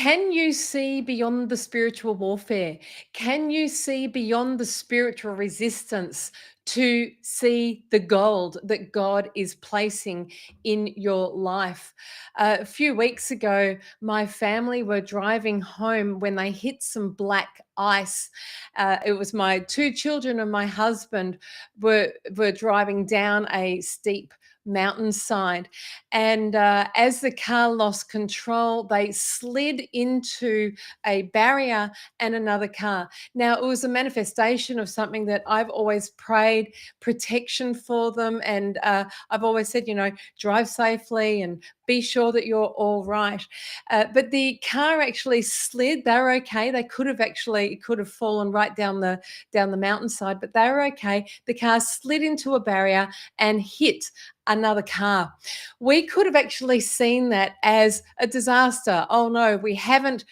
Can you see beyond the spiritual warfare? Can you see beyond the spiritual resistance to see the gold that God is placing in your life? A few weeks ago, my family were driving home when they hit some black ice. It was my two children and my husband were driving down a steep mountainside, and as the car lost control, they slid into a barrier and another car. Now, it was a manifestation of something that I've always prayed protection for them. And I've always said, drive safely and be sure that you're all right. But the car actually slid. They were okay. They could have fallen right down the mountainside, but they were okay. The car slid into a barrier and hit another car. We could have actually seen that as a disaster. Oh no, we haven't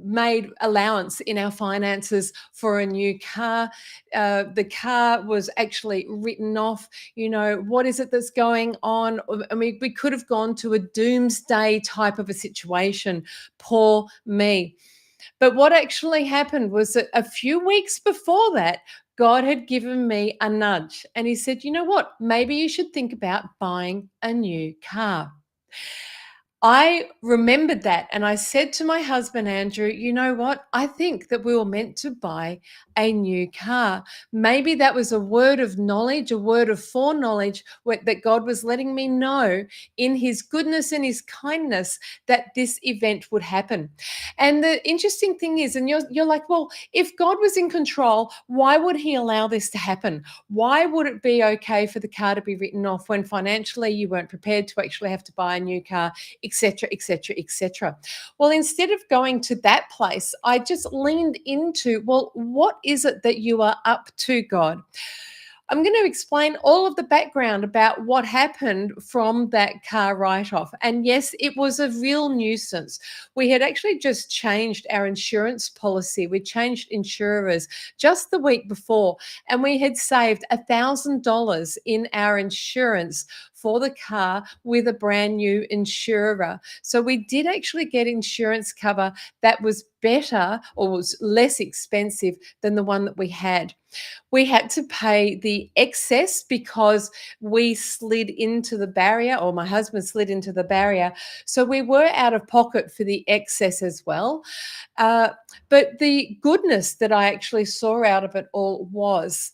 made allowance in our finances for a new car. The car was actually written off. What is it that's going on? I mean, we could have gone to a doomsday type of a situation. Poor me. But what actually happened was that a few weeks before that, God had given me a nudge and he said, you know what? Maybe you should think about buying a new car. I remembered that and I said to my husband, Andrew, you know what? I think that we were meant to buy a new car. Maybe that was a word of knowledge, a word of foreknowledge that God was letting me know in his goodness and his kindness that this event would happen. And the interesting thing is, and you're like, well, if God was in control, why would he allow this to happen? Why would it be okay for the car to be written off when financially you weren't prepared to actually have to buy a new car, etc., etc., etc.? Well, instead of going to that place, I just leaned into, well, what is it that you are up to, God? I'm going to explain all of the background about what happened from that car write-off. And yes, it was a real nuisance. We had actually just changed our insurance policy. We changed insurers just the week before, and we had saved $1,000 in our insurance for the car with a brand new insurer. So we did actually get insurance cover that was better or was less expensive than the one that we had. We had to pay the excess because we slid into the barrier, or my husband slid into the barrier. So we were out of pocket for the excess as well. But the goodness that I actually saw out of it all was,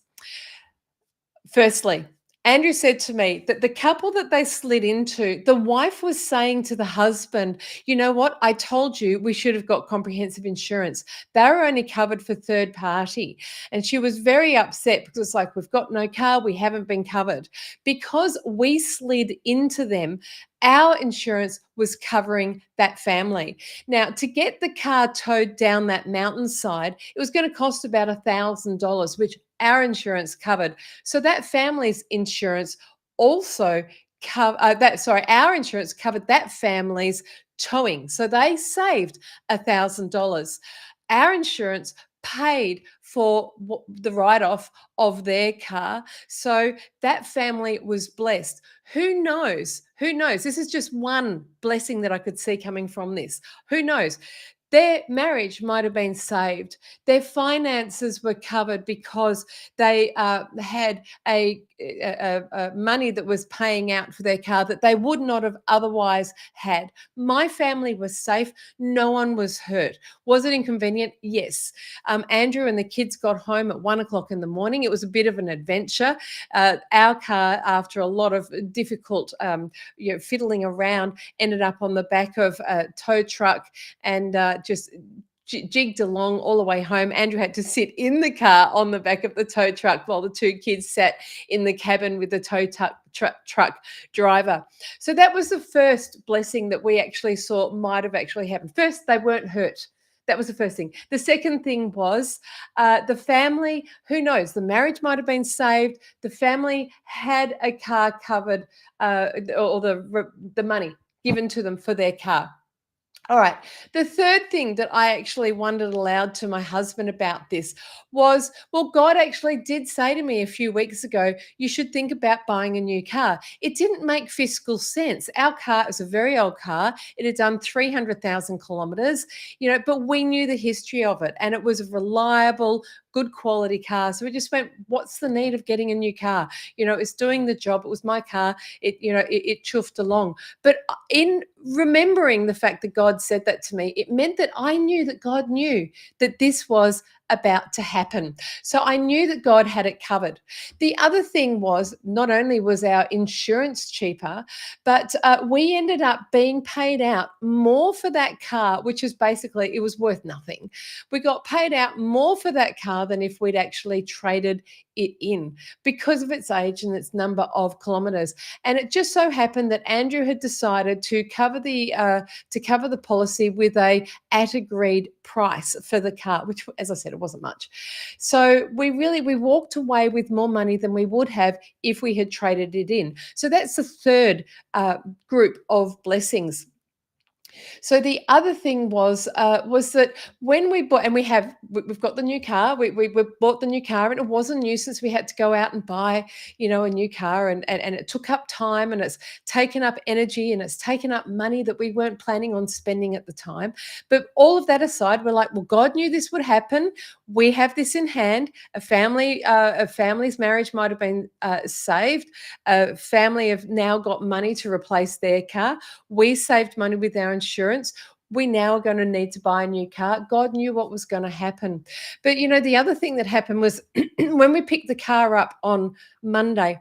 firstly, Andrew said to me that the couple that they slid into, the wife was saying to the husband, you know what? I told you we should have got comprehensive insurance. They were only covered for third party. And she was very upset because it's like, we've got no car, we haven't been covered. Because we slid into them, our insurance was covering that family. Now, to get the car towed down that mountainside, it was going to cost about $1,000, which our insurance covered. So that family's insurance also our insurance covered that family's towing. So they saved $1,000. Our insurance paid for the write-off of their car. So that family was blessed. Who knows? Who knows? This is just one blessing that I could see coming from this. Who knows? Their marriage might have been saved. Their finances were covered because they had a money that was paying out for their car that they would not have otherwise had. My family was safe. No one was hurt. Was it inconvenient? Yes. Andrew and the kids got home at 1 o'clock in the morning. It was a bit of an adventure. Our car, after a lot of difficult fiddling around, ended up on the back of a tow truck and just jigged along all the way home. Andrew had to sit in the car on the back of the tow truck while the two kids sat in the cabin with the tow truck driver. So that was the first blessing that we actually saw might have actually happened. First, they weren't hurt. That was the first thing. The second thing was the family, who knows, the marriage might have been saved. The family had a car covered or the money given to them for their car. All right. The third thing that I actually wondered aloud to my husband about this was, well, God actually did say to me a few weeks ago, you should think about buying a new car. It didn't make fiscal sense. Our car is a very old car. It had done 300,000 kilometers, but we knew the history of it, and it was a reliable, good quality car. So we just went, what's the need of getting a new car? It's doing the job. It was my car. It chuffed along. But in remembering the fact that God said that to me, it meant that I knew that God knew that this was about to happen. So I knew that God had it covered. The other thing was, not only was our insurance cheaper, but we ended up being paid out more for that car, which is basically, it was worth nothing. We got paid out more for that car than if we'd actually traded it in, because of its age and its number of kilometers. And it just so happened that Andrew had decided to cover the policy with a at agreed price for the car, which, as I said, it wasn't much. So we walked away with more money than we would have if we had traded it in. So that's the third group of blessings. So the other thing was that when we bought, and we've got the new car, we bought the new car, and it was a nuisance. We had to go out and buy, a new car, and it took up time, and it's taken up energy, and it's taken up money that we weren't planning on spending at the time. But all of that aside, we're like, well, God knew this would happen. We have this in hand. A family's marriage might have been saved. A family have now got money to replace their car. We saved money with our insurance. We now are going to need to buy a new car. God knew what was going to happen. But the other thing that happened was when we picked the car up on Monday,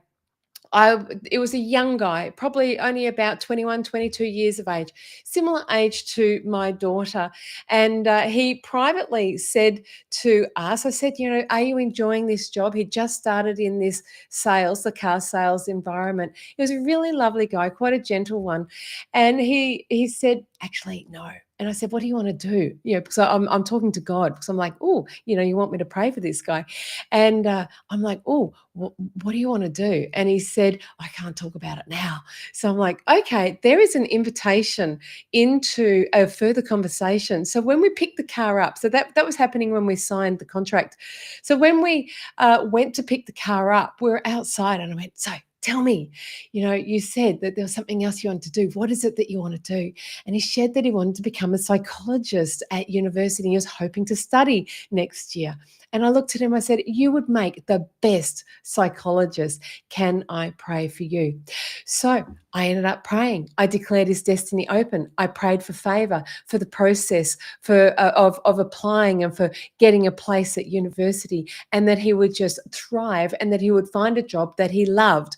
it was a young guy, probably only about 21, 22 years of age, similar age to my daughter. And he privately said to us, I said, are you enjoying this job? He just started in this the car sales environment. He was a really lovely guy, quite a gentle one. And he said, actually, no. And I said, what do you want to do? Because I'm talking to God, because I'm like, oh, you want me to pray for this guy? And I'm like, oh, what do you want to do? And he said, I can't talk about it now. So I'm like, okay, there is an invitation into a further conversation. So when we picked the car up, so that was happening when we signed the contract. So when we went to pick the car up, we were outside, and I went, so tell me, you said that there was something else you wanted to do. What is it that you want to do? And he shared that he wanted to become a psychologist at university. He was hoping to study next year. And I looked at him, I said, you would make the best psychologist. Can I pray for you? So I ended up praying. I declared his destiny open. I prayed for favor for the process of applying and for getting a place at university, and that he would just thrive, and that he would find a job that he loved.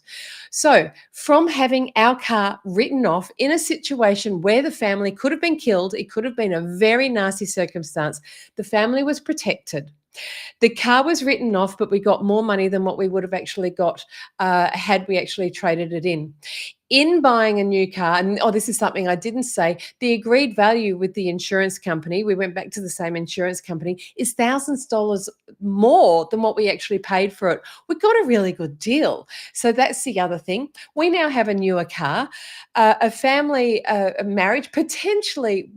So from having our car written off in a situation where the family could have been killed, it could have been a very nasty circumstance, the family was protected. The car was written off, but we got more money than what we would have actually got had we actually traded it in. In buying a new car, and this is something I didn't say, the agreed value with the insurance company, we went back to the same insurance company, is thousands of dollars more than what we actually paid for it. We got a really good deal. So that's the other thing. We now have a newer car. A family, a marriage potentially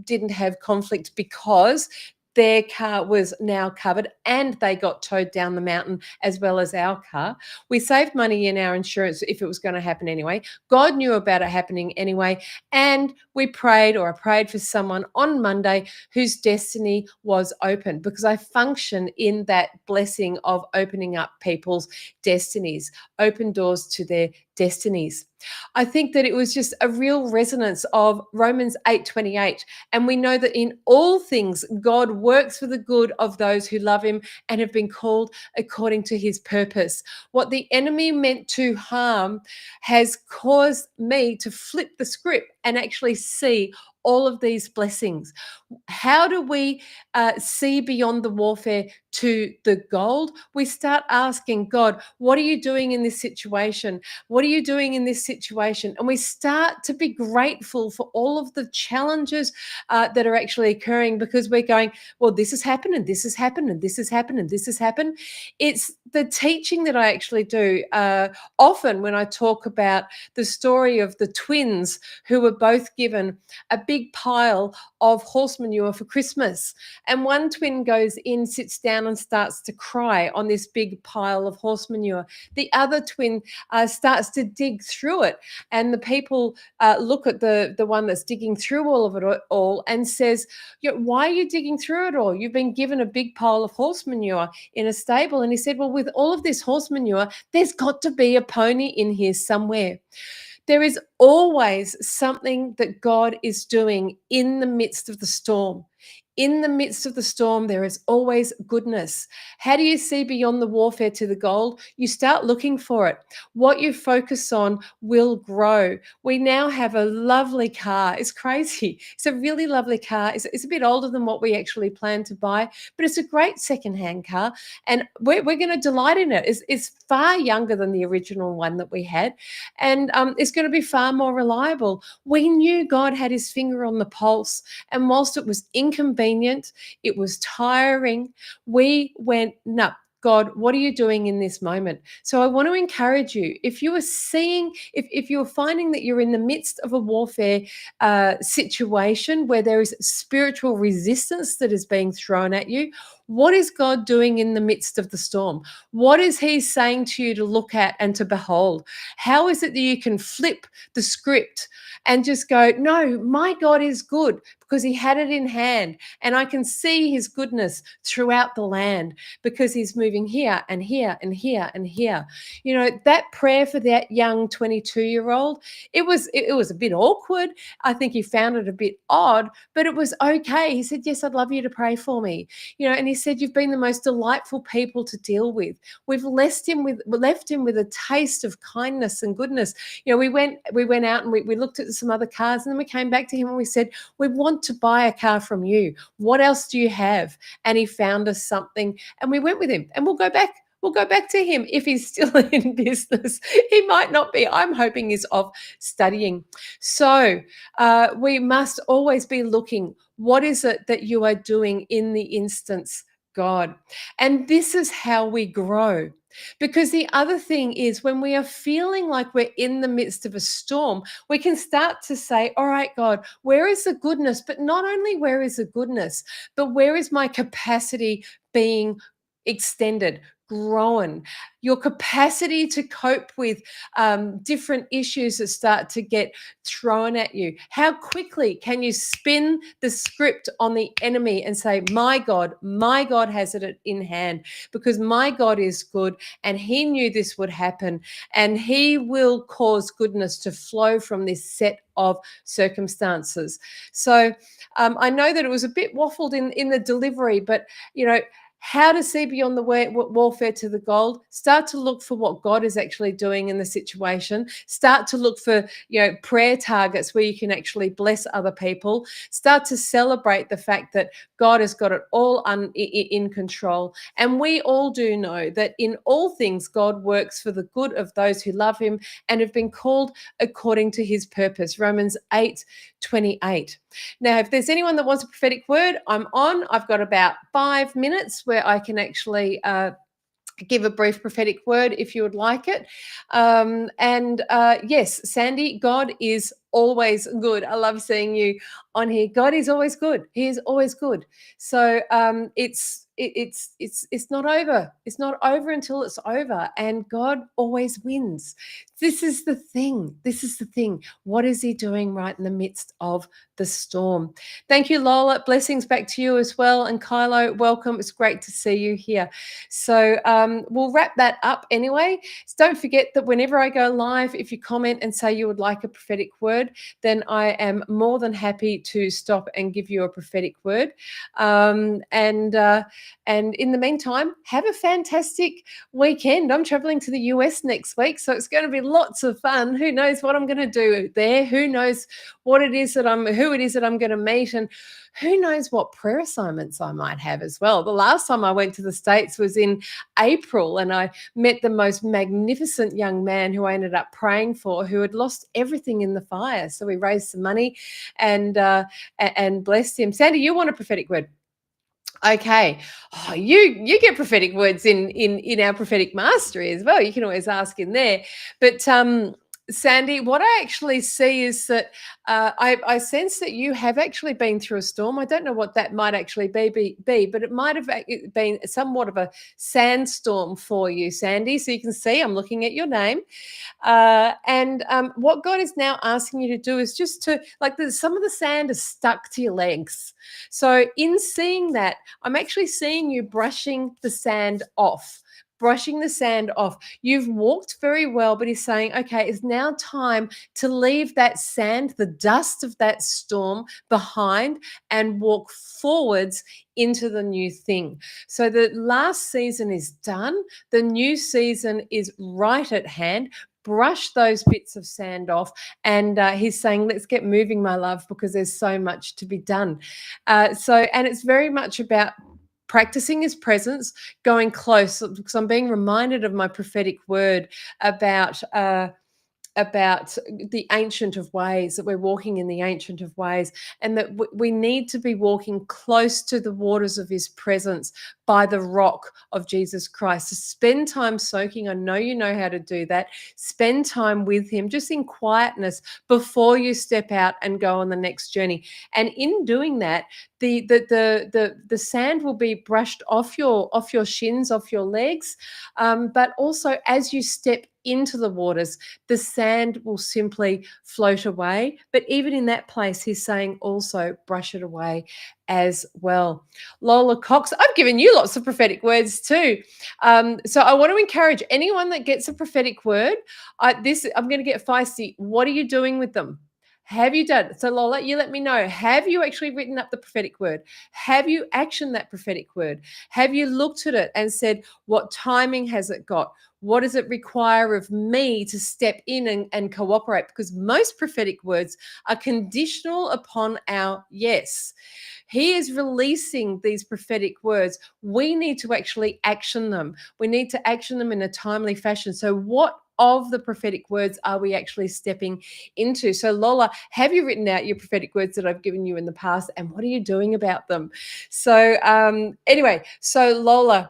didn't have conflict because their car was now covered, and they got towed down the mountain as well as our car. We saved money in our insurance if it was going to happen anyway. God knew about it happening anyway. And I prayed for someone on Monday whose destiny was open, because I function in that blessing of opening up people's destinies, open doors to their destinies. I think that it was just a real resonance of Romans 8:28. And we know that in all things, God works for the good of those who love him and have been called according to his purpose. What the enemy meant to harm has caused me to flip the script and actually see all of these blessings. How do we see beyond the warfare to the gold? We start asking God, what are you doing in this situation? What are you doing in this situation? And we start to be grateful for all of the challenges that are actually occurring, because we're going, well, this has happened, and this has happened, and this has happened, and this has happened. It's the teaching that I actually do often when I talk about the story of the twins who were were both given a big pile of horse manure for Christmas. And one twin goes in, sits down, and starts to cry on this big pile of horse manure. The other twin starts to dig through it. And the people look at the one that's digging through all of it all and says, why are you digging through it all? You've been given a big pile of horse manure in a stable. And he said, well, with all of this horse manure, there's got to be a pony in here somewhere. There is always something that God is doing in the midst of the storm. In the midst of the storm, there is always goodness. How do you see beyond the warfare to the gold? You start looking for it. What you focus on will grow. We now have a lovely car. It's crazy. It's a really lovely car. It's a bit older than what we actually planned to buy, but it's a great secondhand car. And we're going to delight in it. It's far younger than the original one that we had. And it's going to be far more reliable. We knew God had his finger on the pulse. And whilst it was inconvenient, it was tiring, we went, no, God, what are you doing in this moment? So I want to encourage you, if you are seeing, if you're finding that you're in the midst of a warfare situation where there is spiritual resistance that is being thrown at you, what is God doing in the midst of the storm? What is he saying to you to look at and to behold? How is it that you can flip the script and just go, no, my God is good because he had it in hand. And I can see his goodness throughout the land because he's moving here and here and here and here. You know, that prayer for that young 22-year-old, it was a bit awkward. I think he found it a bit odd, but it was okay. He said, yes, I'd love you to pray for me. You know, and he said, you've been the most delightful people to deal with. We've left him with a taste of kindness and goodness. You know, we went out and we looked at some other cars, and then we came back to him and we said, we want to buy a car from you. What else do you have? And he found us something, and we went with him, and we'll go back to him if he's still in business. He might not be. I'm hoping he's off studying. So we must always be looking, what is it that you are doing in the instance, God? And this is how we grow. Because the other thing is, when we are feeling like we're in the midst of a storm, we can start to say, all right, God, where is the goodness? But not only where is the goodness, but where is my capacity being extended, grown? Your capacity to cope with different issues that start to get thrown at you. How quickly can you spin the script on the enemy and say, my God has it in hand, because my God is good and he knew this would happen, and he will cause goodness to flow from this set of circumstances. So I know that it was a bit waffled in the delivery, but you know, how to see beyond the warfare to the gold. Start to look for what God is actually doing in the situation. Start to look for, you know, prayer targets where you can actually bless other people. Start to celebrate the fact that God has got it all in control. And we all do know that in all things, God works for the good of those who love him and have been called according to his purpose. Romans 8:28. Now, if there's anyone that wants a prophetic word, I'm on. I've got about 5 minutes where I can actually give a brief prophetic word if you would like it. Yes, Sandy, God is always good. I love seeing you on here. God is always good. He is always good. So it's not over. It's not over until it's over, and God always wins. This is the thing. This is the thing. What is he doing right in the midst of the storm? Thank you, Lola. Blessings back to you as well. And Kylo, welcome. It's great to see you here. So we'll wrap that up anyway. So don't forget that whenever I go live, if you comment and say you would like a prophetic word, then I am more than happy to stop and give you a prophetic word. And in the meantime, have a fantastic weekend. I'm traveling to the US next week, so it's going to be lots of fun. Who knows what I'm going to do there? Who knows who it is that I'm going to meet, and who knows what prayer assignments I might have as well. The last time I went to the States was in April, and I met the most magnificent young man who I ended up praying for, who had lost everything in the fire. So we raised some money and blessed him. Sandy, you want a prophetic word? Okay. Oh, you get prophetic words in our prophetic mastery as well. You can always ask in there. But Sandy, what I actually see is that I sense that you have actually been through a storm. I don't know what that might actually be, but it might have been somewhat of a sandstorm for you, Sandy. So you can see I'm looking at your name. And what God is now asking you to do is just to, like, some of the sand is stuck to your legs. So in seeing that, I'm actually seeing you brushing the sand off. Brushing the sand off. You've walked very well, but he's saying, okay, it's now time to leave that sand, the dust of that storm behind, and walk forwards into the new thing. So the last season is done. The new season is right at hand. Brush those bits of sand off. And he's saying, let's get moving, my love, because there's so much to be done. And it's very much about practicing his presence, going close, because I'm being reminded of my prophetic word about about the ancient of ways, that we're walking in the ancient of ways, and that we need to be walking close to the waters of his presence by the rock of Jesus Christ. To spend time soaking. I know you know how to do that. Spend time with him just in quietness before you step out and go on the next journey. And in doing that, the sand will be brushed off your shins, off your legs, but also as you step into the waters, the sand will simply float away. But even in that place, he's saying also brush it away as well. Lola Cox, I've given you lots of prophetic words too. So I want to encourage anyone that gets a prophetic word. I'm going to get feisty. What are you doing with them? Have you done? So Lola, you let me know. Have you actually written up the prophetic word? Have you actioned that prophetic word? Have you looked at it and said, what timing has it got? What does it require of me to step in and cooperate? Because most prophetic words are conditional upon our yes. He is releasing these prophetic words. We need to actually action them. We need to action them in a timely fashion. So what of the prophetic words are we actually stepping into? So Lola, have you written out your prophetic words that I've given you in the past, and what are you doing about them? So anyway, so Lola,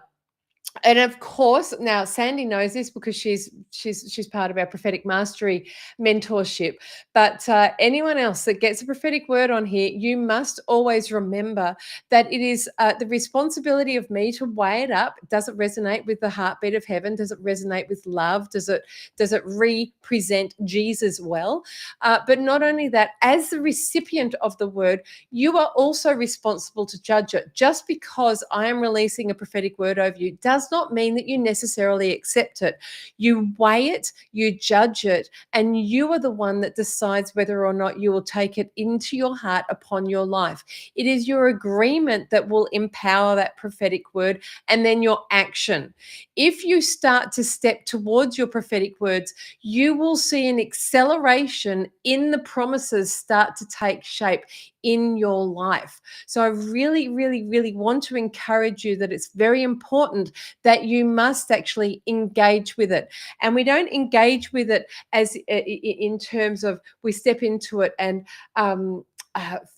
and of course, now Sandy knows this because she's part of our prophetic mastery mentorship. But anyone else that gets a prophetic word on here, you must always remember that it is the responsibility of me to weigh it up. Does it resonate with the heartbeat of heaven? Does it resonate with love? Does it represent Jesus well? But not only that, as the recipient of the word, you are also responsible to judge it. Just because I am releasing a prophetic word over you does not mean that you necessarily accept it. You weigh it, you judge it, and you are the one that decides whether or not you will take it into your heart upon your life. It is your agreement that will empower that prophetic word, and then your action. If you start to step towards your prophetic words, you will see an acceleration in the promises start to take shape in your life. So I really, really, really want to encourage you that it's very important that you must actually engage with it. And we don't engage with it in terms of we step into it and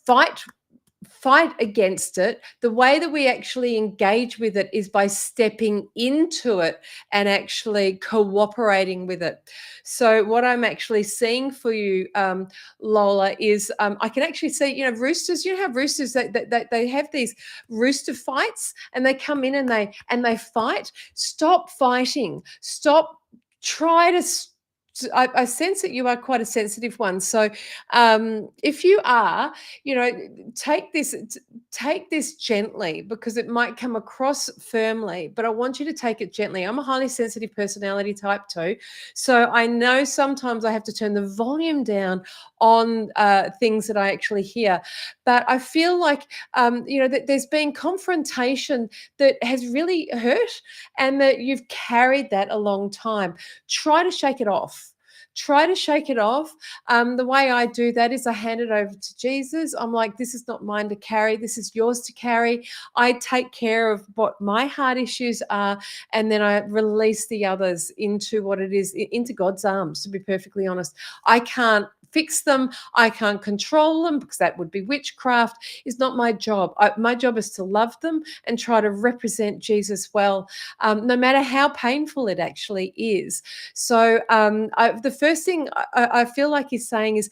fight against it. The way that we actually engage with it is by stepping into it and actually cooperating with it. So what I'm actually seeing for you, Lola, is I can actually see, roosters. You know how roosters they have these rooster fights, and they come in and they fight. Stop fighting. Stop. Try to. I sense that you are quite a sensitive one. So if you are, take this gently, because it might come across firmly, but I want you to take it gently. I'm a highly sensitive personality type too. So I know sometimes I have to turn the volume down on things that I actually hear. But I feel like, that there's been confrontation that has really hurt, and that you've carried that a long time. Try to shake it off. Try to shake it off. The way I do that is I hand it over to Jesus. I'm like, this is not mine to carry. This is yours to carry. I take care of what my heart issues are, and then I release the others into what it is, into God's arms, to be perfectly honest. I can't fix them. I can't control them because that would be witchcraft. It's not my job. My job is to love them and try to represent Jesus well, no matter how painful it actually is. So the first thing I feel like he's saying is,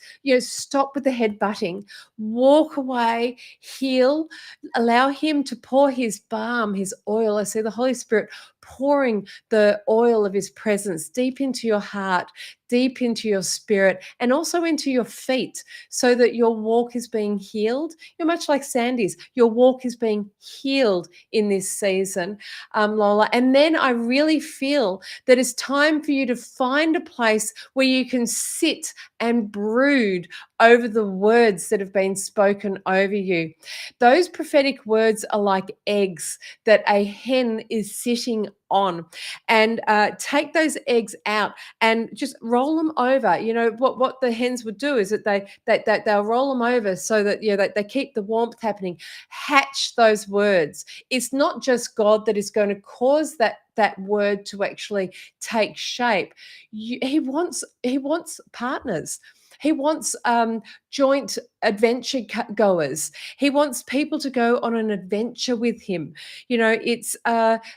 stop with the head butting, walk away, heal, allow him to pour his balm, his oil. I see the Holy Spirit pouring the oil of his presence deep into your heart, deep into your spirit, and also into your feet, so that your walk is being healed. You're much like Sandy's. Your walk is being healed in this season, Lola. And then I really feel that it's time for you to find a place where you can sit and brood over the words that have been spoken over you. Those prophetic words are like eggs that a hen is sitting on, and take those eggs out and just roll them over. What the hens would do is that they'll roll them over so that they keep the warmth happening. Hatch those words. It's not just God that is going to cause that word to actually take shape. He wants partners. He wants joint adventure goers. He wants people to go on an adventure with him. It's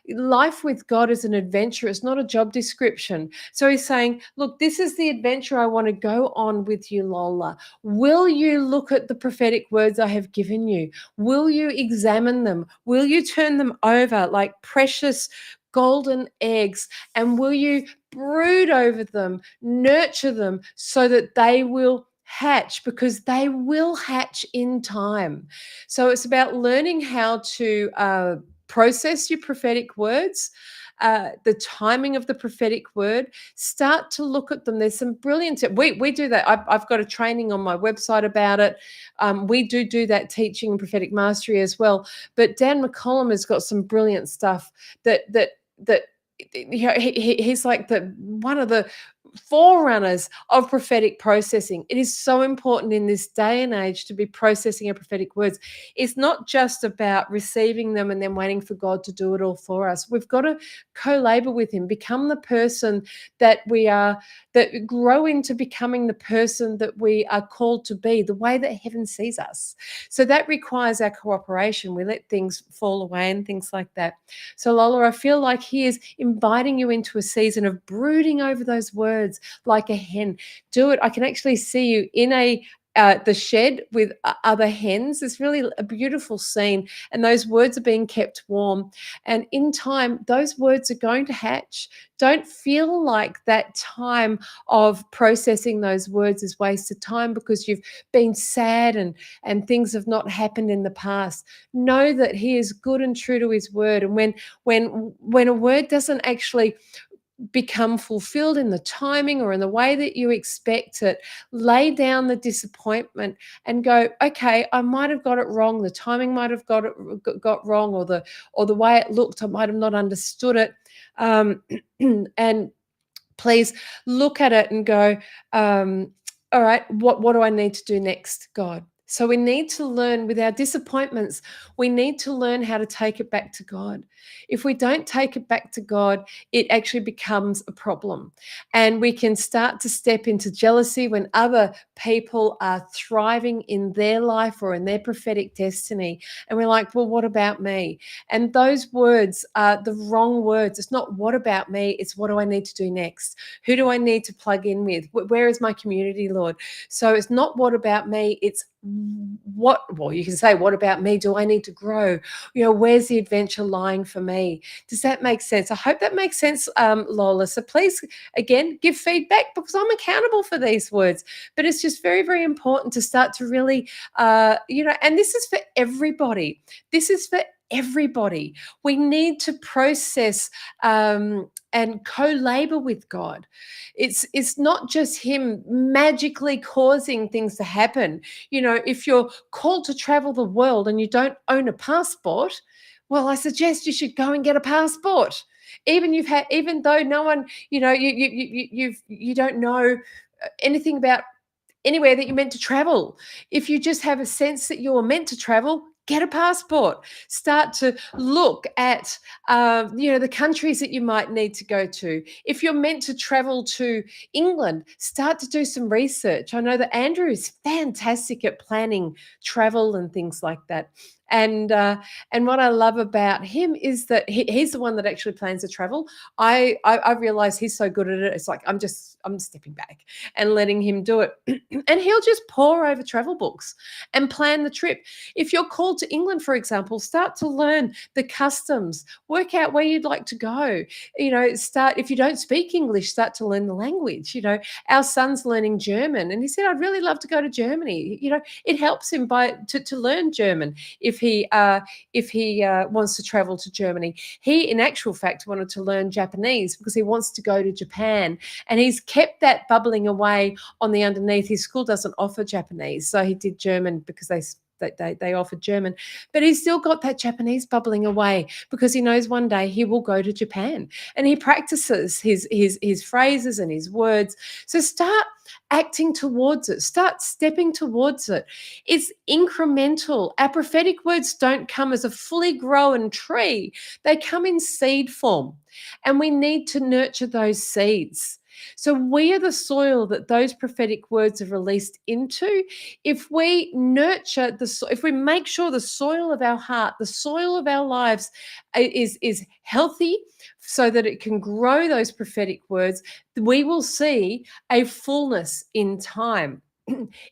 life with God is an adventure. It's not a job description. So he's saying, look, this is the adventure I want to go on with you, Lola. Will you look at the prophetic words I have given you? Will you examine them? Will you turn them over like precious golden eggs? And will you brood over them, nurture them so that they will hatch, because they will hatch in time. So it's about learning how to process your prophetic words, the timing of the prophetic word. Start to look at them. There's some brilliant. We do that. I've got a training on my website about it. We do that teaching and prophetic mastery as well. But Dan McCollum has got some brilliant stuff that he's like one of the forerunners of prophetic processing. It is so important in this day and age to be processing our prophetic words. It's not just about receiving them and then waiting for God to do it all for us. We've got to co-labor with him, become the person that we are, that grow into becoming the person that we are called to be, the way that heaven sees us. So that requires our cooperation. We let things fall away and things like that. So Lola, I feel like he is inviting you into a season of brooding over those words like a hen. Do it. I can actually see you in the shed with other hens. It's really a beautiful scene, and those words are being kept warm. And in time, those words are going to hatch. Don't feel like that time of processing those words is wasted time because you've been sad and things have not happened in the past. Know that he is good and true to his word. And when a word doesn't actually become fulfilled in the timing or in the way that you expect it, lay down the disappointment and go, okay, I might have got it wrong. The timing might have got wrong, or the way it looked, I might have not understood it. And please look at it and go, all right, what do I need to do next, God? So we need to learn with our disappointments, we need to learn how to take it back to God. If we don't take it back to God, it actually becomes a problem. And we can start to step into jealousy when other people are thriving in their life or in their prophetic destiny. And we're like, well, what about me? And those words are the wrong words. It's not what about me, it's what do I need to do next? Who do I need to plug in with? Where is my community, Lord? So it's not what about me, it's well, you can say, what about me? Do I need to grow? Where's the adventure lying for me? Does that make sense? I hope that makes sense, Lola. So please, again, give feedback, because I'm accountable for these words. But it's just very, very important to start to really, and this is for everybody. This is for everybody. We need to process and co-labor with God. It's not just him magically causing things to happen. If you're called to travel the world and you don't own a passport, well, I suggest you should go and get a passport. Even though no one, you don't know anything about anywhere that you're meant to travel. If you just have a sense that you're meant to travel, Get a passport. Start to look at, the countries that you might need to go to. If you're meant to travel to England, start to do some research. I know that Andrew is fantastic at planning travel and things like that. And what I love about him is that he's the one that actually plans the travel. I realize he's so good at it. It's like I'm stepping back and letting him do it, and he'll just pour over travel books and plan the trip. If you're called to England, for example, start to learn the customs, work out where you'd like to go. Start, if you don't speak English, start to learn the language. Our son's learning German, and he said, I'd really love to go to Germany. It helps him to learn German if he wants to travel to Germany. He, in actual fact, wanted to learn Japanese because he wants to go to Japan, and he's kept that bubbling away on the underneath. His school doesn't offer Japanese, so he did German because they offered German, but he's still got that Japanese bubbling away because he knows one day he will go to Japan, and he practices his phrases and his words. So start acting towards it, start stepping towards it. It's incremental. Our prophetic words don't come as a fully grown tree, they come in seed form, and we need to nurture those seeds. So we are the soil that those prophetic words are released into. If we nurture if we make sure the soil of our heart, the soil of our lives is healthy so that it can grow those prophetic words, we will see a fullness in time.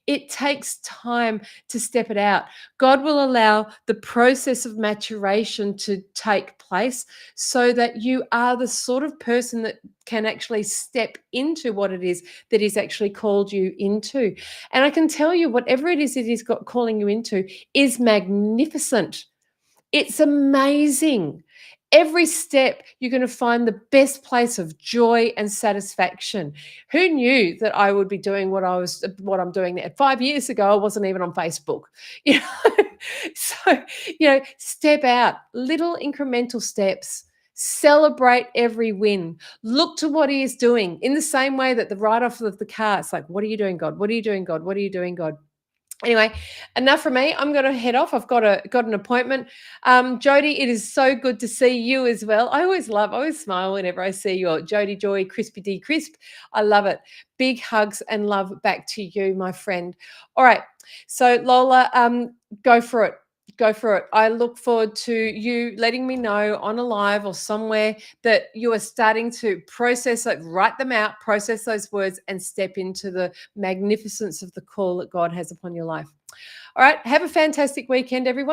It takes time to step it out. God will allow the process of maturation to take place so that you are the sort of person that can actually step into what it is that He's actually called you into. And I can tell you, whatever it is that He's got calling you into is magnificent. It's amazing. Every step, you're going to find the best place of joy and satisfaction. Who knew that I would be doing what I'm doing now? 5 years ago, I wasn't even on Facebook. You know, so step out, little incremental steps. Celebrate every win. Look to what He is doing. In the same way that the write-off of the car, it's like, what are you doing, God? What are you doing, God? What are you doing, God? Anyway, enough from me. I'm going to head off. I've got an appointment. Jody, it is so good to see you as well. I always smile whenever I see you. Jody Joy, Crispy D Crisp. I love it. Big hugs and love back to you, my friend. All right. So Lola, go for it. Go for it. I look forward to you letting me know on a live or somewhere that you are starting to process it, write them out, process those words, and step into the magnificence of the call that God has upon your life. All right. Have a fantastic weekend, everyone.